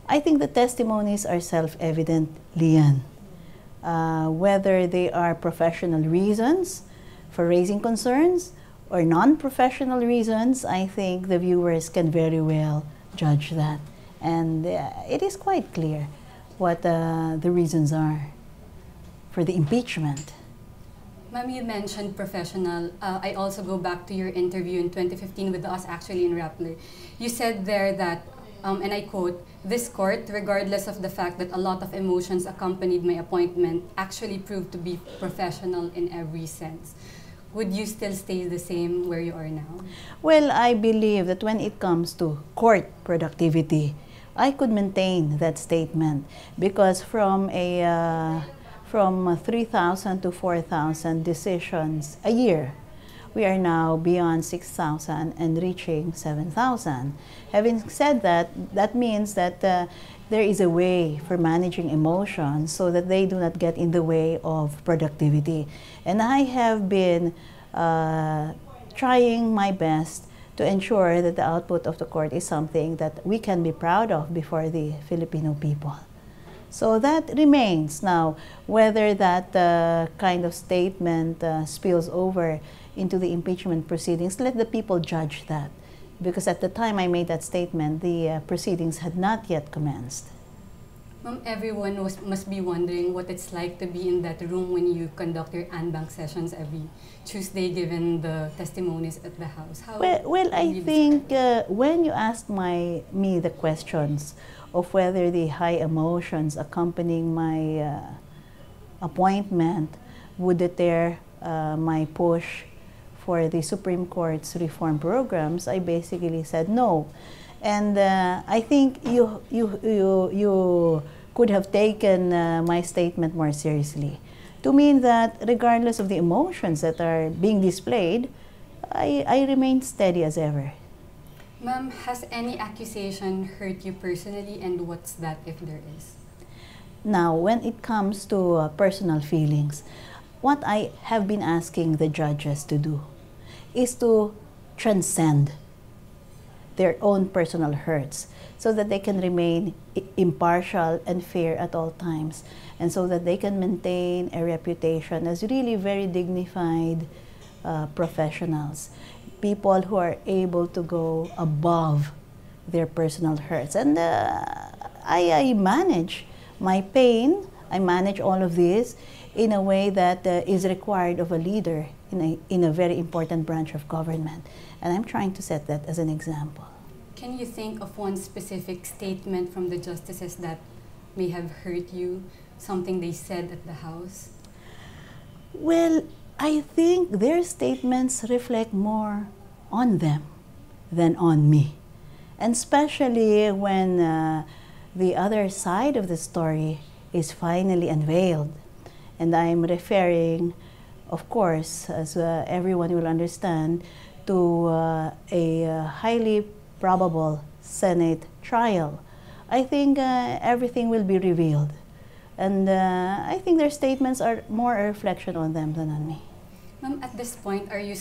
I think the testimonies are self-evident, Lian. Whether they are professional reasons for raising concerns or non-professional reasons, I think the viewers can very well judge that. And it is quite clear what the reasons are for the impeachment. Ma'am, you mentioned professional. I also go back to your interview in 2015 with us, actually, in Rappler. You said there that, and I quote, "This court, regardless of the fact that a lot of emotions accompanied my appointment, actually proved to be professional in every sense." Would you still stay the same where you are now? Well, I believe that when it comes to court productivity, I could maintain that statement because from 3,000 to 4,000 decisions a year, we are now beyond 6,000 and reaching 7,000. Having said that, that means that there is a way for managing emotions so that they do not get in the way of productivity. And I have been trying my best to ensure that the output of the court is something that we can be proud of before the Filipino people. So that remains. Now, whether that kind of statement spills over into the impeachment proceedings, let the people judge that. Because at the time I made that statement, the proceedings had not yet commenced. Ma'am, everyone must be wondering what it's like to be in that room when you conduct your ANBank sessions every Tuesday, given the testimonies at the House. How well I think when you asked me the questions of whether the high emotions accompanying my appointment would deter my push for the Supreme Court's reform programs, I basically said no. And I think you could have taken my statement more seriously to mean that regardless of the emotions that are being displayed, I remain steady as ever. Ma'am, has any accusation hurt you personally, and what's that if there is? Now, when it comes to personal feelings, what I have been asking the judges to do is to transcend their own personal hurts so that they can remain impartial and fair at all times, and so that they can maintain a reputation as really very dignified professionals, people who are able to go above their personal hurts. And I manage my pain, I manage all of this in a way that is required of a leader in a very important branch of government. And I'm trying to set that as an example. Can you think of one specific statement from the justices that may have hurt you, something they said at the House? Well, I think their statements reflect more on them than on me. And especially when the other side of the story is finally unveiled. And I'm referring, of course, as everyone will understand, to a highly probable Senate trial. I think everything will be revealed. And I think their statements are more a reflection on them than on me. Ma'am, at this point, are you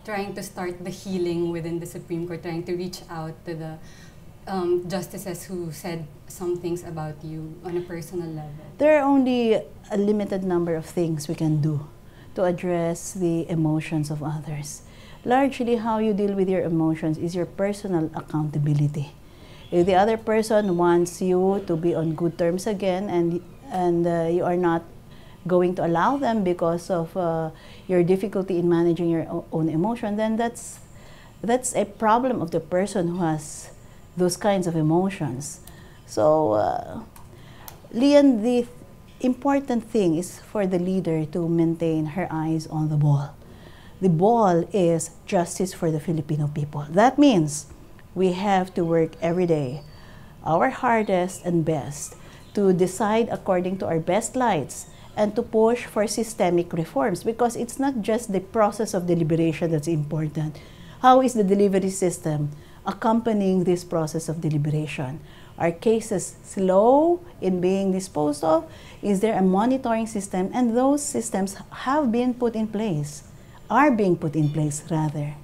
trying to start the healing within the Supreme Court, trying to reach out to the justices who said some things about you on a personal level? There are only a limited number of things we can do to address the emotions of others. Largely, how you deal with your emotions is your personal accountability. If the other person wants you to be on good terms again and you are not going to allow them because of your difficulty in managing your own emotion, then that's a problem of the person who has those kinds of emotions. So, Lian, the important thing is for the leader to maintain her eyes on the ball. The ball is justice for the Filipino people. That means we have to work every day, our hardest and best, to decide according to our best lights and to push for systemic reforms, because it's not just the process of deliberation that's important. How is the delivery system accompanying this process of deliberation? Are cases slow in being disposed of? Is there a monitoring system? And those systems have been put in place, are being put in place rather.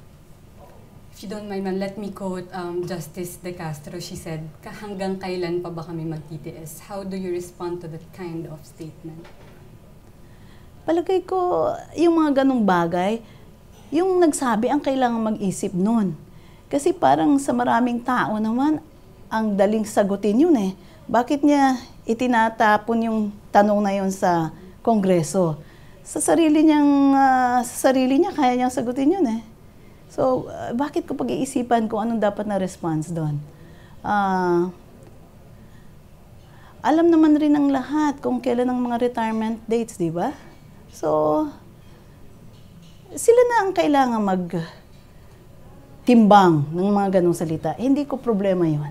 if you don't mind, man, let me quote Justice De Castro. She said, hanggang kailan pa ba kami magtitiis? How do you respond to that kind of statement? Palagay ko, yung mga ganong bagay, yung nagsabi ang kailangan mag-isip nun. Kasi parang sa maraming tao naman, ang daling sagutin yun eh. Bakit niya itinatapon yung tanong na yun sa Kongreso? Sa sarili niya, kaya niyang sagutin yun eh. So, bakit ko pag-iisipan kung anong dapat na response doon? Alam naman rin ng lahat kung kailan ang mga retirement dates, di ba? So, sila na ang kailangan mag-timbang ng mga ganong salita. Hindi ko problema yun.